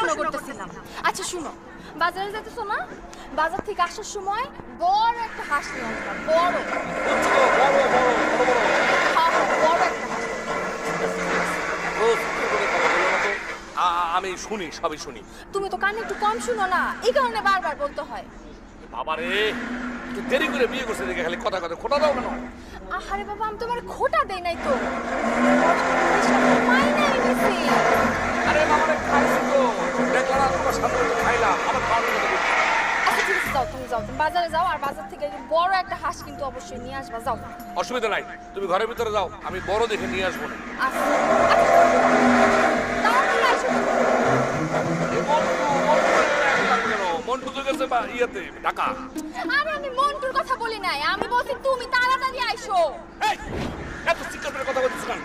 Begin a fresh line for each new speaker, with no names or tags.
পড়াশোনা করতেছিলাম। আচ্ছা শুনো, বাজারে যেতেছো না? বাজার থেকে আসার সময় বড় একটা হাঁস নিয়ে আসবা। বড় হ্যাঁ, বড় একটা হাঁস।
আমি শুনি, সবই শুনি।
তুমি তো কানে একটু কম শুনো না, এই কারণে বারবার বলতে হয়।
বাবারে, তুই দেরি করে বিয়ে করছিস দেখে খালি কথা কথা খোটা দাও কেন?
আহারে বাবা, আমি তোমার খোটা দেই নাই তো, মাইনাই নিছি।
আরে বাবারে, খাইছি তো, দেখলাম না তোমার সামনে তো খাইলাম, আবার খাওয়ানোর কথা বলছি।
আচ্ছা ঠিক আছে, যাও তুমি যাও, তুমি বাজারে যাও, আর বাজার থেকে বড় একটা হাঁস কিন্তু অবশ্যই নিয়ে আসবা। যাও।
অসুবিধা নাই, তুমি ঘরের ভিতরে যাও, আমি বড় দেখে নিয়ে আসবো না।
আচ্ছা তাড়াতাড়ি আইসো তুমি।
মন্টু তো গেছে বা ইয়েতে ঢাকা।
আরে আমি মন্টুর কথা বলি নাই, আমি বলছি তুমি তাড়াতাড়ি আইসো।
এই, এত চিৎকার করে কথা বলছিস কেন?